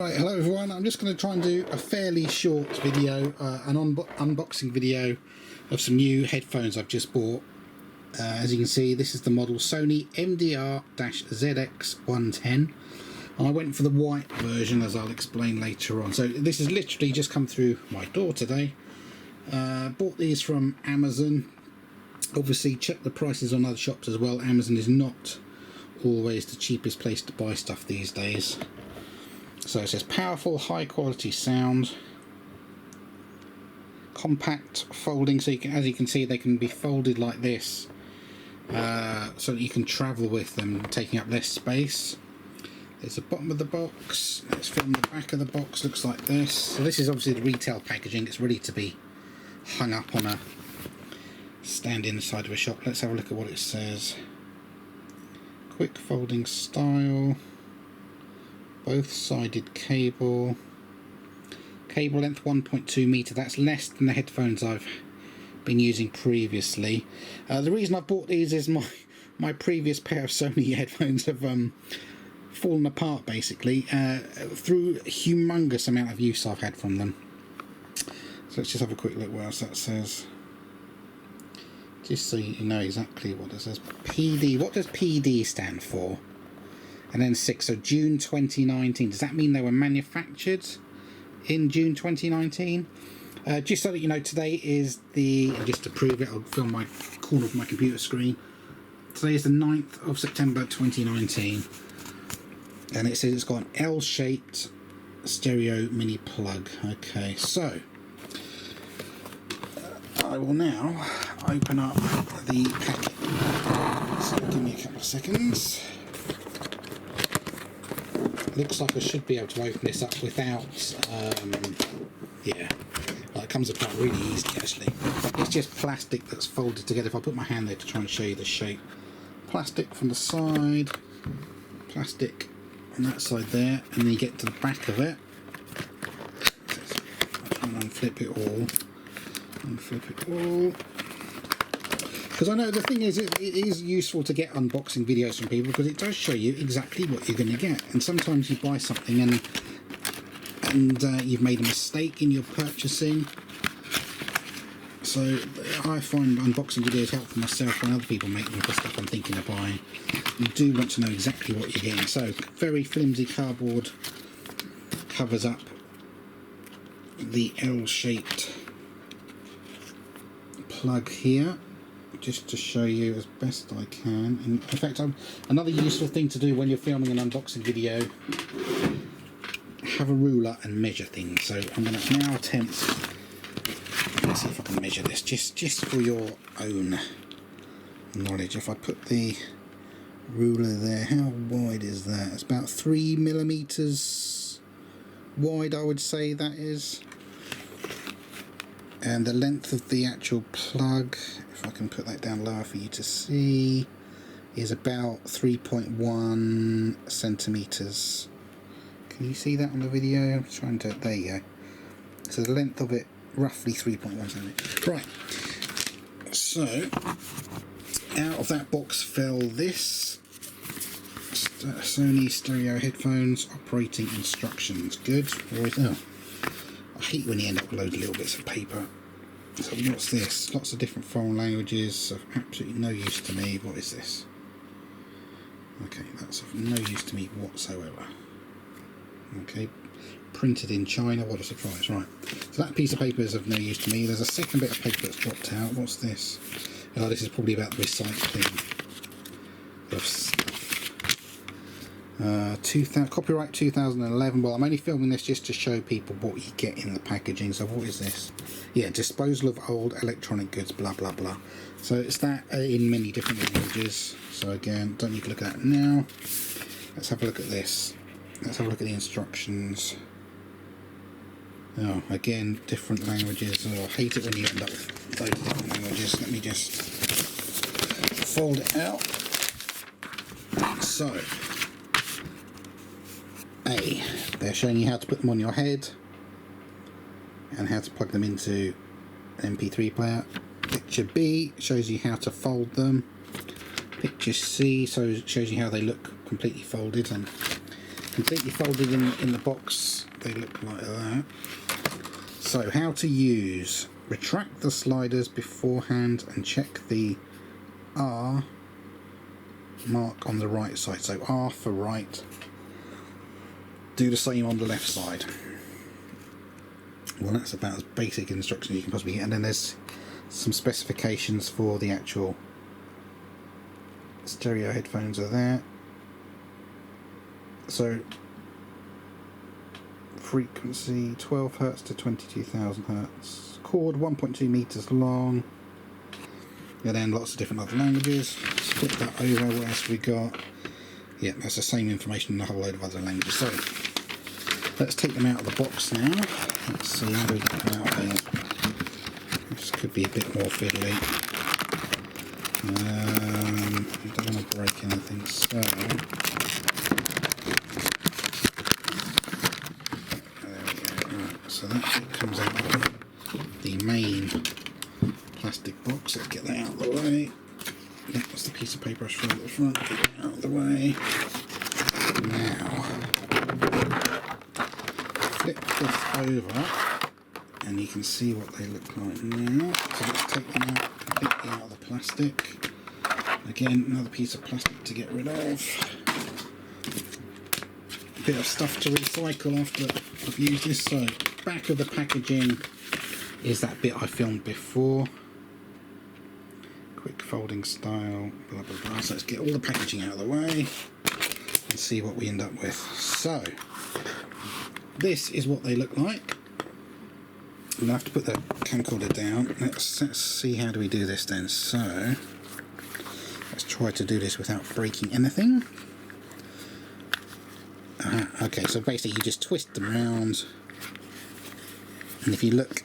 Right, hello everyone. I'm just going to try and do a fairly short video, an unboxing video of some new headphones I've just bought. As you can see, this is the model Sony MDR ZX110, and I went for the white version, as I'll explain later on. So this has literally just come through my door today. Bought these from Amazon. Obviously check the prices on other shops as well. Amazon is not always the cheapest place to buy stuff these days. So it says powerful, high quality sound, compact folding, so you can, as you can see, they can be folded like this, so that you can travel with them, taking up less space. There's the bottom of the box. Let's film the back of the box. Looks like this. So this is obviously the retail packaging. It's ready to be hung up on a stand inside of a shop. Let's have a look at what it says. Quick folding style. Both-sided cable length 1.2 meter. That's less than the headphones I've been using previously. The reason I bought these is my previous pair of Sony headphones have fallen apart basically through a humongous amount of use I've had from them. So let's just have a quick look what else that says, just so you know exactly what it says. PD, what does PD stand for? And then 6, so June 2019. Does that mean they were manufactured in June 2019? Just so that you know, today is the, just to prove it, I'll film my corner of my computer screen. Today is the 9th of September 2019. And it says it's got an L-shaped stereo mini plug. Okay, so I will now open up the packet. So give me a couple of seconds. Looks like I should be able to open this up without, yeah, well, it comes apart really easily actually. It's just plastic that's folded together. If I put my hand there to try and show you the shape. Plastic from the side, plastic on that side there, and then you get to the back of it. I'll try and unflip it all. Unflip it all. Because I know the thing is, it is useful to get unboxing videos from people because it does show you exactly what you're going to get. And sometimes you buy something and you've made a mistake in your purchasing. So I find unboxing videos helpful myself when other people make them for stuff I'm thinking of buying. You do want to know exactly what you're getting. So very flimsy cardboard covers up the L-shaped plug here, just to show you as best I can. In fact, another useful thing to do when you're filming an unboxing video, have a ruler and measure things. So I'm going to now attempt, let's see if I can measure this, just for your own knowledge. If I put the ruler there, how wide is that? It's about 3 millimeters wide, I would say that is. And the length of the actual plug, if I can put that down lower for you to see, is about 3.1 centimeters. Can you see that on the video? I'm trying to, there you go. So the length of it, roughly 3.1 centimeters. Right, so out of that box fell this Sony stereo headphones operating instructions. Good. Oh, I hate when you end up with loads of little bits of paper. So what's this? Lots of different foreign languages of absolutely no use to me. What is this? Okay, that's of no use to me whatsoever. Okay, printed in China. What a surprise. Right, so that piece of paper is of no use to me. There's a second bit of paper that's dropped out. What's this? Oh, this is probably about the recycling of stuff. Copyright 2011. Well, I'm only filming this just to show people what you get in the packaging. So what is this? Yeah, disposal of old electronic goods, blah blah blah. So it's that in many different languages. So again, don't need to look at that now. Let's have a look at this. Let's have a look at the instructions. Oh, again, different languages. Oh, I hate it when you end up with loads of different languages. Let me just fold it out. So A, they're showing you how to put them on your head and how to plug them into an MP3 player. Picture B shows you how to fold them. Picture C shows you how they look completely folded, and completely folded in the box. They look like that. So how to use: retract the sliders beforehand and check the R mark on the right side. So R for right. Do the same on the left side. Well, that's about as basic instructions you can possibly get. And then there's some specifications for the actual stereo headphones are there. So frequency 12 Hz to 22,000 Hz. Cord 1.2 meters long. And then lots of different other languages. Flip that over. What else have we got? Yeah, that's the same information in a whole load of other languages. So let's take them out of the box now. Let's see how we get them out here. This could be a bit more fiddly. I don't want to break anything, so there we go. Right, so that bit comes out of the main plastic box. Let's get that out of the way. That was the piece of paper I showed at the front. Get that out of the way. Now, flip this over, and you can see what they look like now. So let's take them out completely out of the plastic. Again, another piece of plastic to get rid of. A bit of stuff to recycle after I've used this. So, back of the packaging is that bit I filmed before. Quick folding style, blah blah blah. So let's get all the packaging out of the way and see what we end up with. So, this is what they look like. I'm going to have to put the camcorder down. Let's see how do we do this then. So, let's try to do this without breaking anything. Okay, so basically you just twist them around, and if you look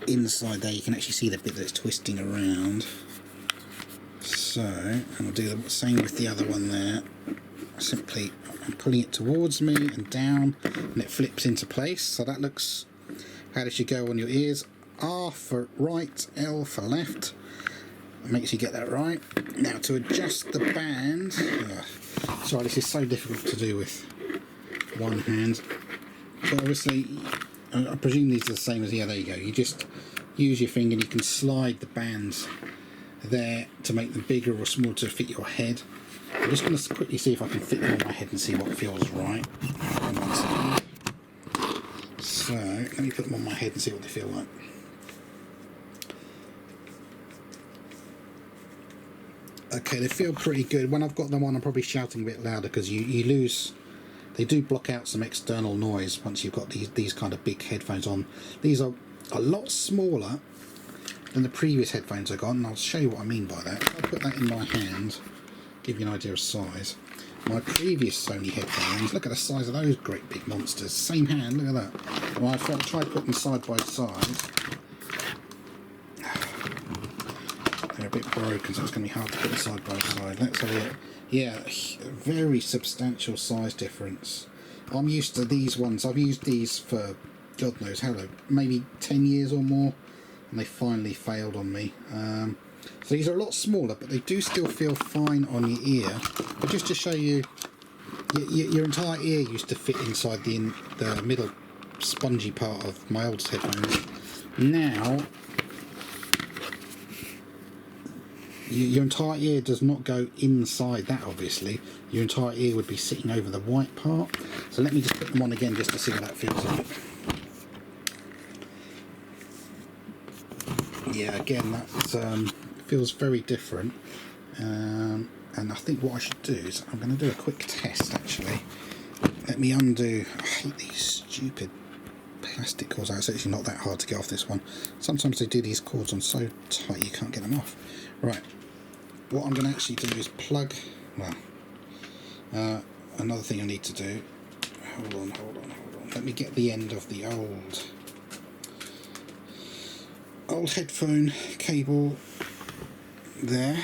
inside there you can actually see the bit that's twisting around. So, and I'll do the same with the other one there. Simply, I'm pulling it towards me and down, and it flips into place. So that looks how it should go on your ears. R for right, L for left. Make sure you get that right. Now to adjust the band. Sorry, this is so difficult to do with one hand. But obviously, I presume these are the same as, yeah, there you go. You just use your finger and you can slide the bands there to make them bigger or smaller to fit your head. I'm just going to quickly see if I can fit them on my head and see what feels right. So, let me put them on my head and see what they feel like. Okay, they feel pretty good. When I've got them on, I'm probably shouting a bit louder because you lose. They do block out some external noise once you've got these kind of big headphones on. These are a lot smaller than the previous headphones I got, and I'll show you what I mean by that. I'll put that in my hand, give you an idea of size. My previous Sony headphones, look at the size of those great big monsters. Same hand, look at that. Well, I tried to put them side by side. They're a bit broken, so it's going to be hard to put them side by side. Let's have a look. Yeah, very substantial size difference. I'm used to these ones. I've used these for God knows how long, maybe 10 years or more, and they finally failed on me. So these are a lot smaller, but they do still feel fine on your ear. But just to show you, your entire ear used to fit inside the middle spongy part of my old headphones. Now, your entire ear does not go inside that, obviously. Your entire ear would be sitting over the white part. So let me just put them on again just to see what that feels like. Yeah, again, that feels very different. And I think what I should do is I'm going to do a quick test, actually. Let me undo. I hate these stupid plastic cords. It's actually not that hard to get off this one. Sometimes they do these cords on so tight you can't get them off. Right. What I'm going to actually do is plug. Well, another thing I need to do. Hold on. Let me get the end of the old headphone cable there.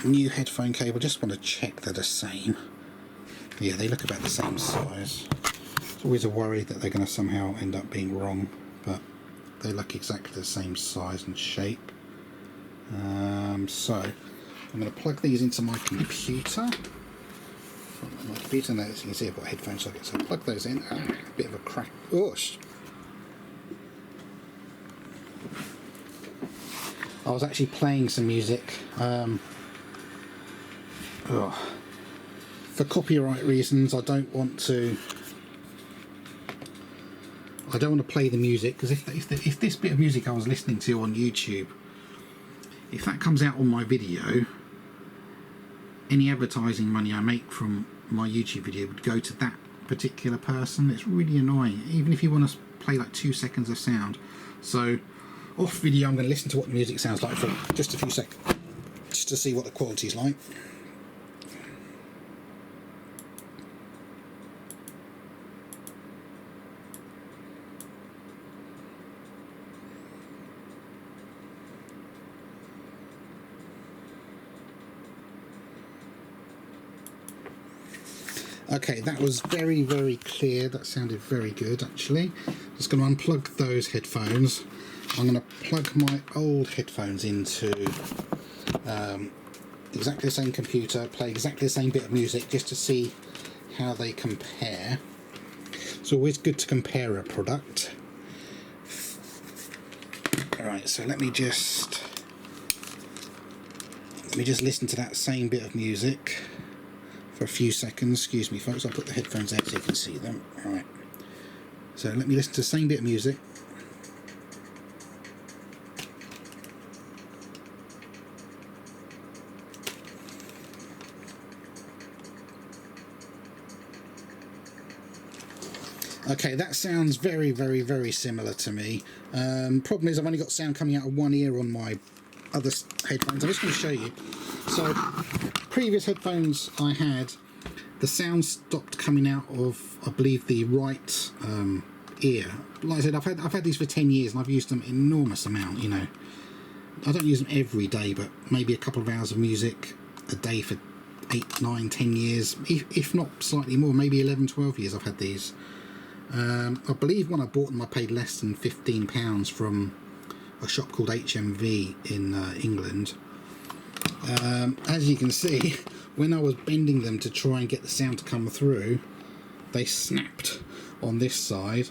New headphone cable. Just want to check they're the same. Yeah, they look about the same size. It's always a worry that they're going to somehow end up being wrong, but they look exactly the same size and shape. So I'm going to plug these into my computer. from my computer. Now, as you can see, I've got headphone sockets, so I plug those in. A bit of a crack. Oosh! I was actually playing some music. For copyright reasons, I don't want to play the music, because if this bit of music I was listening to on YouTube, if that comes out on my video, any advertising money I make from my YouTube video would go to that particular person. It's really annoying, even if you want to play like 2 seconds of sound. So off video I'm going to listen to what the music sounds like for just a few seconds, just to see what the quality's like. Okay, that was very, very clear. That sounded very good, actually. Just going to unplug those headphones. I'm going to plug my old headphones into exactly the same computer, play exactly the same bit of music, just to see how they compare. It's always good to compare a product. Alright, so let me just listen to that same bit of music for a few seconds. Excuse me folks, I'll put the headphones out so you can see them. Right, so let me listen to the same bit of music. Okay, that sounds very, very, very similar to me. Problem is I've only got sound coming out of one ear on my other headphones. I'm just going to show you. So, previous headphones I had, the sound stopped coming out of, I believe, the right ear. Like I said, I've had these for 10 years and I've used them an enormous amount, you know. I don't use them every day, but maybe a couple of hours of music a day for 8, 9, 10 years, if not slightly more, maybe 11, 12 years I've had these. I believe when I bought them I paid less than £15 from a shop called HMV in England. As you can see, when I was bending them to try and get the sound to come through, they snapped on this side,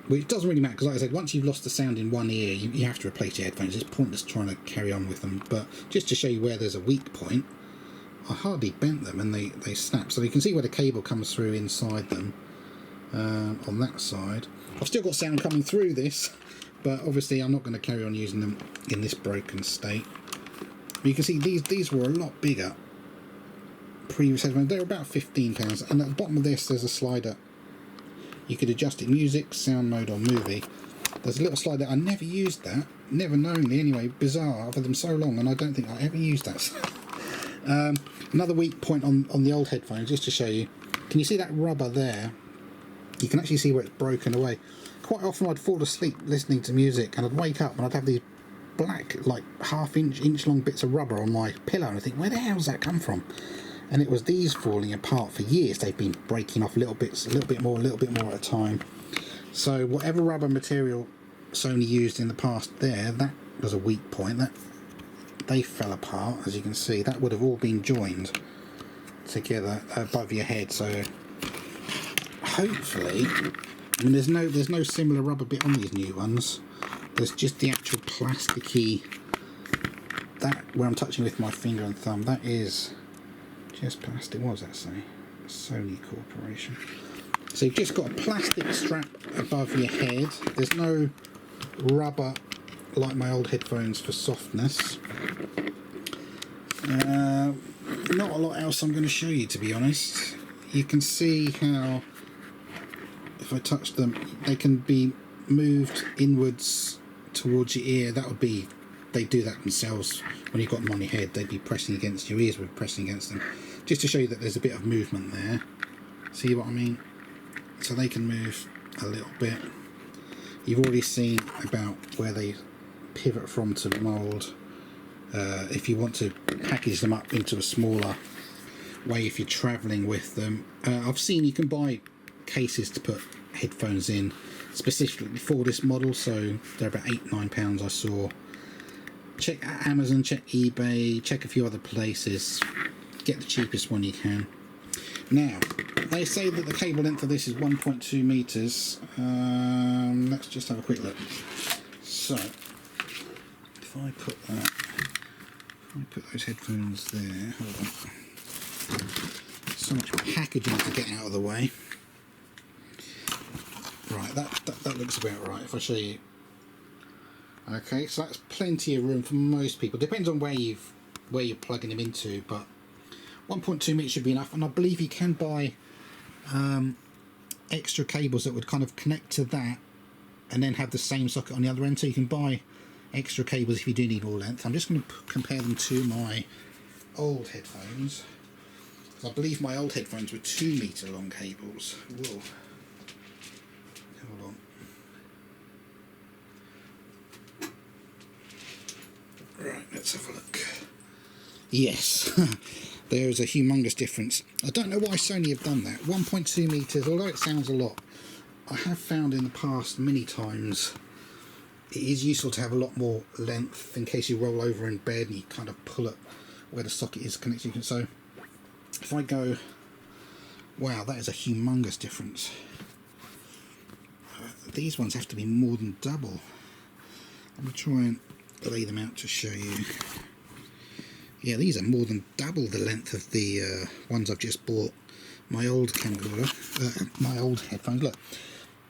which doesn't really matter because, like I said, once you've lost the sound in one ear, you have to replace your headphones. It's pointless trying to carry on with them. But just to show you where there's a weak point, I hardly bent them and they snapped. So you can see where the cable comes through inside them. On that side I've still got sound coming through this, but obviously I'm not going to carry on using them in this broken state. But you can see these were a lot bigger previous headphones. They're about £15, and at the bottom of this there's a slider. You could adjust it, music, sound mode or movie. There's a little slider. I never used that, never knowingly anyway. Bizarre, I've had them so long and I don't think I ever used that. Another weak point on the old headphones, just to show you, can you see that rubber there? You can actually see where it's broken away. Quite often I'd fall asleep listening to music and I'd wake up and I'd have these black, like inch long bits of rubber on my pillow, and I think, where the hell's that come from? And it was these falling apart for years. They've been breaking off little bits, a little bit more at a time. So whatever rubber material Sony used in the past there, that was a weak point. That they fell apart, as you can see. That would have all been joined together above your head. So hopefully, I mean, there's no similar rubber bit on these new ones. There's just the actual plasticky, that where I'm touching with my finger and thumb, that is just plastic. What does that say? Sony Corporation. So you've just got a plastic strap above your head. There's no rubber like my old headphones for softness. Not a lot else I'm going to show you, to be honest. You can see how, if I touch them, they can be moved inwards towards your ear. That would be, they do that themselves. When you've got them on your head, they'd be pressing against your ears, would be pressing against them, just to show you that there's a bit of movement there. See what I mean? So they can move a little bit. You've already seen about where they pivot from to mould. If you want to package them up into a smaller way, if you're travelling with them, I've seen you can buy cases to put headphones in specifically for this model, so they're about £8-9 I saw. Check Amazon, check eBay, check a few other places, get the cheapest one you can. Now, they say that the cable length of this is 1.2 meters. Let's just have a quick look. So, if I put those headphones there, hold on. So much packaging to get out of the way. Right, that looks about right. If I show you. Okay, so that's plenty of room for most people. Depends on where you're plugging them into, but 1.2 meters should be enough. And I believe you can buy extra cables that would kind of connect to that, and then have the same socket on the other end. So you can buy extra cables if you do need more length. I'm just going to compare them to my old headphones. I believe my old headphones were 2 meter long cables. Whoa. Hold on. Right, let's have a look. Yes, there is a humongous difference. I don't know why Sony have done that. 1.2 meters, although it sounds a lot, I have found in the past many times it is useful to have a lot more length in case you roll over in bed and you kind of pull up where the socket is connected. So if I go, wow, that is a humongous difference. These ones have to be more than double. Let me try and lay them out to show you. Yeah, these are more than double the length of the ones I've just bought. My old camcorder, my old headphones. Look,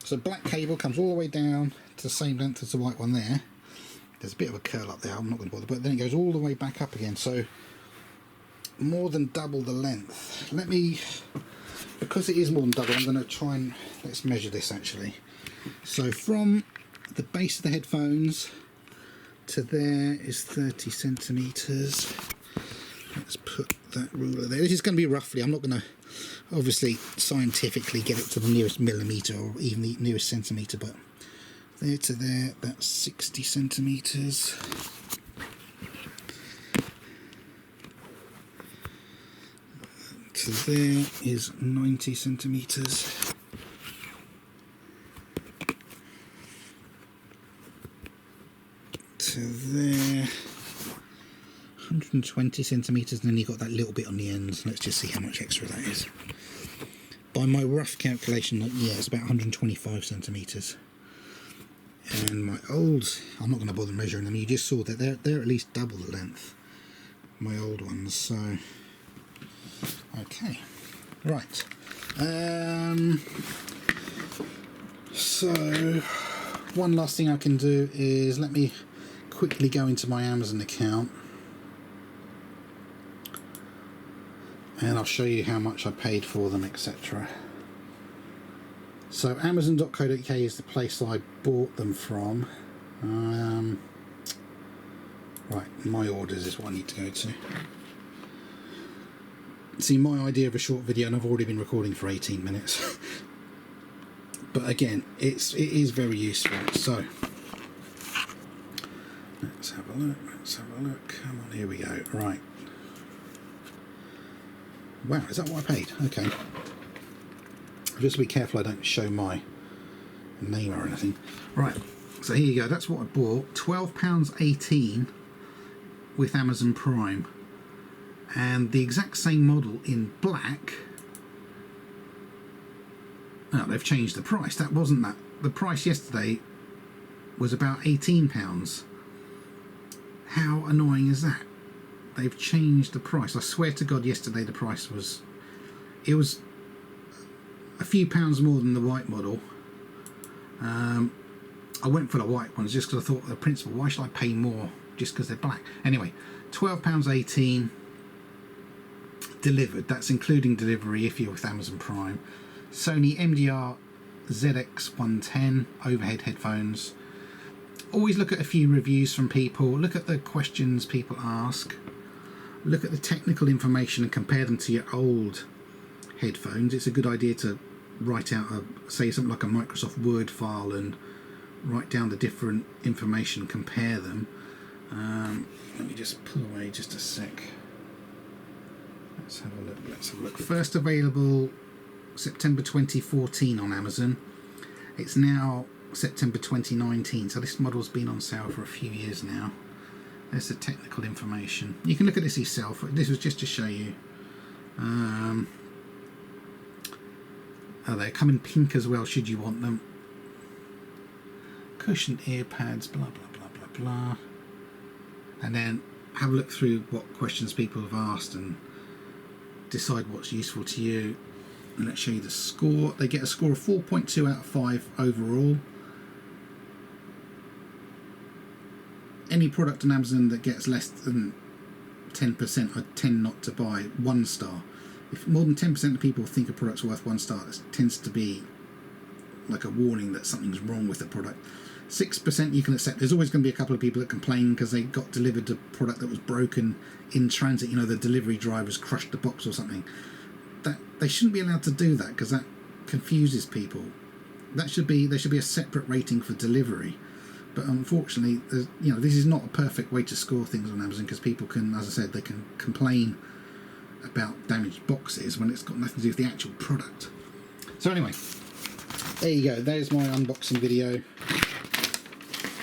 so black cable comes all the way down to the same length as the white one there. There's a bit of a curl up there, I'm not going to bother, but then it goes all the way back up again. So more than double the length. Let me, because it is more than double, I'm going to try and, let's measure this actually. So from the base of the headphones to there is 30 centimeters. Let's put that ruler there. This is going to be roughly, I'm not going to obviously scientifically get it to the nearest millimeter or even the nearest centimeter, but there to there, that's 60 centimeters. To there is 90 centimeters. To there, 120 centimeters, and then you've got that little bit on the ends. Let's just see how much extra that is. By my rough calculation, yeah, it's about 125 centimeters. And my old, I'm not going to bother measuring them. You just saw that they're at least double the length. My old ones. So, okay, right. So one last thing I can do is let me quickly go into my Amazon account and I'll show you how much I paid for them, etc. So amazon.co.uk is the place I bought them from. Right, my orders is what I need to go to. See, my idea of a short video, and I've already been recording for 18 minutes. But again, it is very useful. So let's have a look, let's have a look. Come on, here we go. Right. Wow, is that what I paid? Okay. Just be careful I don't show my name or anything. Right, so here you go. That's what I bought. £12.18 with Amazon Prime. And the exact same model in black. Oh, they've changed the price. That wasn't that. The price yesterday was about £18. How annoying is that? They've changed the price. I swear to God, yesterday the price was... It was a few pounds more than the white model. I went for the white ones just because I thought the principle, why should I pay more just because they're black? Anyway, £12.18 delivered. That's including delivery if you're with Amazon Prime. Sony MDR ZX110 overhead headphones. Always look at a few reviews from people, look at the questions people ask, look at the technical information and compare them to your old headphones. It's a good idea to write out say something like a Microsoft Word file and write down the different information, compare them. Let me just pull away just a sec. Let's have a look, let's have a look. First available September 2014 on Amazon. It's now September 2019, so this model's been on sale for a few years now. There's the technical information. You can look at this yourself. This was just to show you. They come in pink as well, should you want them. Cushioned ear pads, blah blah blah blah blah. And then have a look through what questions people have asked and decide what's useful to you. And let's show you the score. They get a score of 4.2 out of 5 overall. Any product on Amazon that gets less than 10%, I tend not to buy. 1 star. If more than 10% of people think a product's worth 1 star, it tends to be like a warning that something's wrong with the product. 6% you can accept. There's always going to be a couple of people that complain because they got delivered a product that was broken in transit. You know, the delivery drivers crushed the box or something. That they shouldn't be allowed to do that because that confuses people. There should be a separate rating for delivery. But unfortunately, you know, this is not a perfect way to score things on Amazon because people can, as I said, they can complain about damaged boxes when it's got nothing to do with the actual product. So anyway, there you go. There's my unboxing video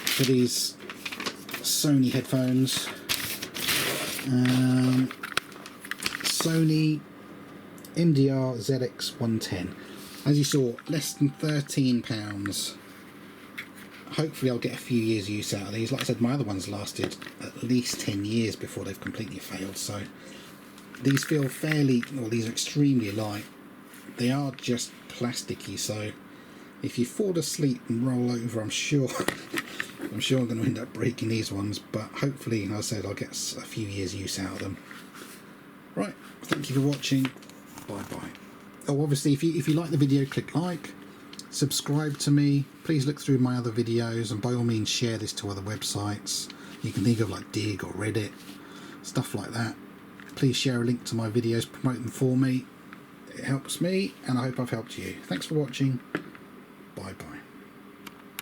for these Sony headphones. Sony MDR ZX110. As you saw, less than £13. Hopefully I'll get a few years use out of these. Like I said, my other ones lasted at least 10 years before they've completely failed, so these feel fairly, well, these are extremely light. They are just plasticky, so if you fall asleep and roll over, I'm sure I'm going to end up breaking these ones, but hopefully, as I said, I'll get a few years use out of them. Right, thank you for watching. Bye bye. Oh, obviously, if you like the video, click like, subscribe to me. Please look through my other videos, and by all means share this to other websites. You can think of like Dig or Reddit, stuff like that. Please share a link to my videos, promote them for me. It helps me, and I hope I've helped you. Thanks for watching. Bye bye.